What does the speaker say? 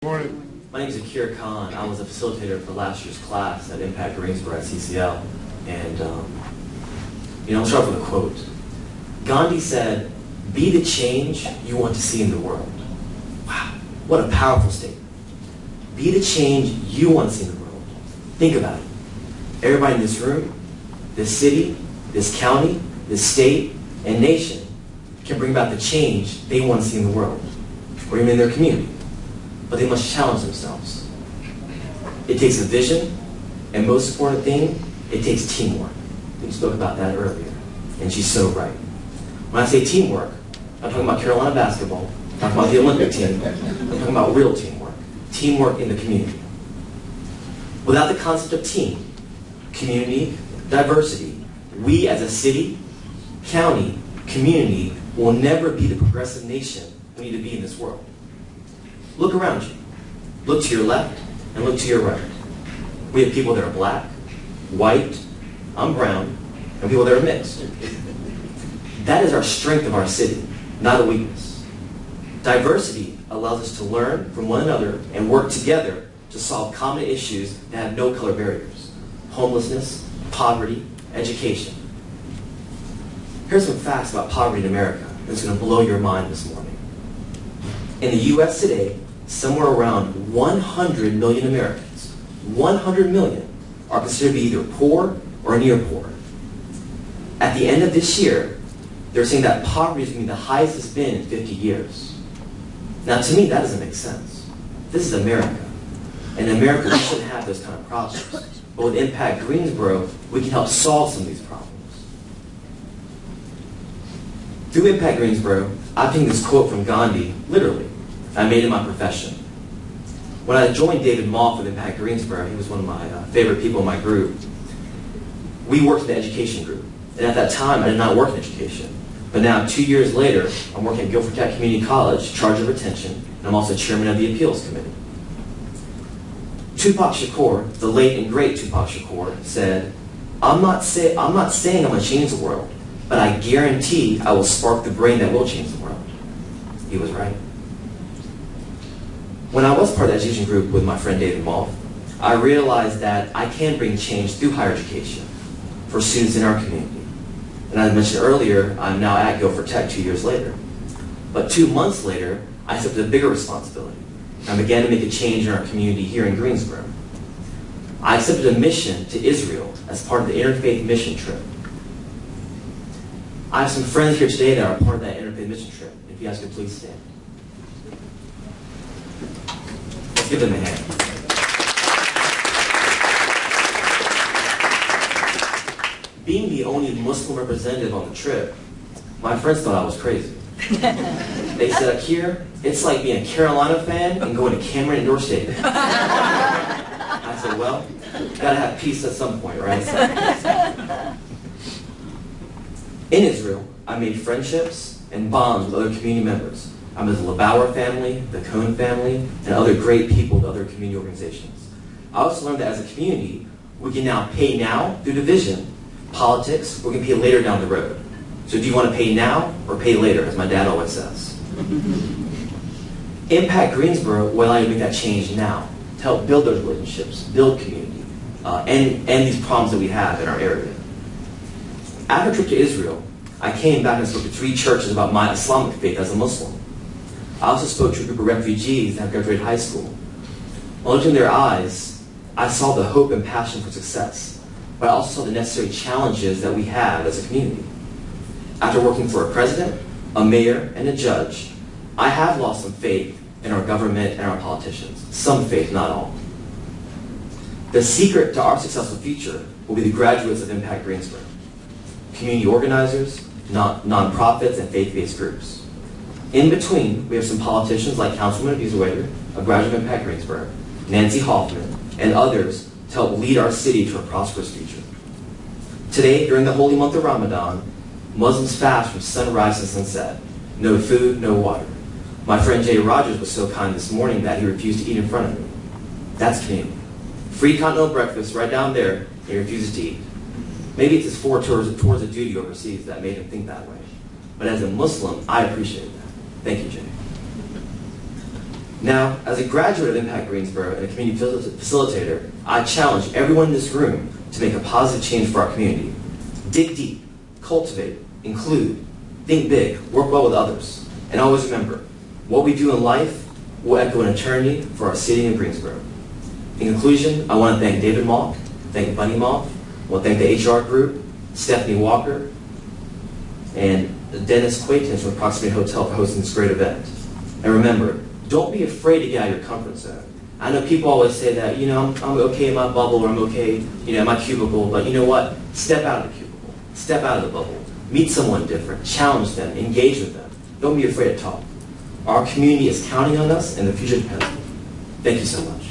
Morning. My name is Akir Khan. I was a facilitator for last year's class at IMPACT Greensboro at CCL. And, I'll start with a quote. Gandhi said, "Be the change you want to see in the world." Wow, what a powerful statement. Be the change you want to see in the world. Think about it. Everybody in this room, this city, this county, this state, and nation can bring about the change they want to see in the world, or even in their community. But they must challenge themselves. It takes a vision, and most important thing, it takes teamwork. We spoke about that earlier, and she's so right. When I say teamwork, I'm talking about Carolina basketball, I'm talking about the Olympic team, I'm talking about real teamwork, teamwork in the community. Without the concept of team, community, diversity, we as a city, county, community will never be the progressive nation we need to be in this world. Look around you. Look to your left and look to your right. We have people that are black, white, I'm brown, and people that are mixed. That is our strength of our city, not a weakness. Diversity allows us to learn from one another and work together to solve common issues that have no color barriers. Homelessness, poverty, education. Here's some facts about poverty in America that's going to blow your mind this morning. In the U.S. today, somewhere around 100 million Americans, 100 million, are considered to be either poor or near poor. At the end of this year, they're saying that poverty is going to be the highest it's been in 50 years. Now, to me, that doesn't make sense. This is America. And in America, we shouldn't have those kind of problems. But with IMPACT Greensboro, we can help solve some of these problems. Through IMPACT Greensboro, I picked this quote from Gandhi, literally. I made it my profession. When I joined David Moff with IMPACT Greensboro, he was one of my favorite people in my group. We worked in the education group. And at that time, I did not work in education. But now, 2 years later, I'm working at Guilford Cat Community College, charge of retention, and I'm also chairman of the appeals committee. Tupac Shakur, the late and great Tupac Shakur, said, I'm not saying I'm going to change the world, but I guarantee I will spark the brain that will change the world. He was right. When I was part of the education group with my friend David Moff, I realized that I can bring change through higher education for students in our community. And as I mentioned earlier, I'm now at Guilford Tech 2 years later. But 2 months later, I accepted a bigger responsibility. I began to make a change in our community here in Greensboro. I accepted a mission to Israel as part of the Interfaith Mission Trip. I have some friends here today that are part of that Interfaith Mission Trip. If you guys could please stand. Let's give them a hand. Being the only Muslim representative on the trip, my friends thought I was crazy. They said, Akir, it's like being a Carolina fan and going to Cameron Indoor Stadium. I said, well, gotta have peace at some point, right? In Israel, I made friendships and bonds with other community members. I met the LeBauer family, the Cohn family, and other great people with other community organizations. I also learned that as a community, we can now pay now through division. Politics, we can pay later down the road. So do you want to pay now or pay later, as my dad always says? IMPACT Greensboro will allow you to make that change now to help build those relationships, build community, and these problems that we have in our area. After a trip to Israel, I came back and spoke to 3 churches about my Islamic faith as a Muslim. I also spoke to a group of refugees that have graduated high school. While looking in their eyes, I saw the hope and passion for success, but I also saw the necessary challenges that we have as a community. After working for a president, a mayor, and a judge, I have lost some faith in our government and our politicians. Some faith, not all. The secret to our successful future will be the graduates of IMPACT Greensboro, community organizers, nonprofits, and faith-based groups. In between, we have some politicians like Councilwoman Abuzawader, a graduate of IMPACT Greensboro, Nancy Hoffman, and others to help lead our city to a prosperous future. Today, during the holy month of Ramadan, Muslims fast from sunrise to sunset. No food, no water. My friend Jay Rogers was so kind this morning that he refused to eat in front of me. That's community. Free continental breakfast right down there, and he refuses to eat. Maybe it's his forward towards a duty overseas that made him think that way. But as a Muslim, I appreciate that. Thank you, Jay. Now, as a graduate of IMPACT Greensboro and a community facilitator, I challenge everyone in this room to make a positive change for our community. Dig deep, cultivate, include, think big, work well with others, and always remember, what we do in life will echo in eternity for our city in Greensboro. In conclusion, I want to thank David Malk, thank Bunny Malk, I want to thank the HR group, Stephanie Walker, and Dennis Quayton from Proximity Hotel for hosting this great event. And remember, don't be afraid to get out of your comfort zone. I know people always say that, I'm okay in my bubble, or I'm okay, in my cubicle, but you know what? Step out of the cubicle. Step out of the bubble. Meet someone different. Challenge them. Engage with them. Don't be afraid to talk. Our community is counting on us, and the future depends on it. Thank you so much.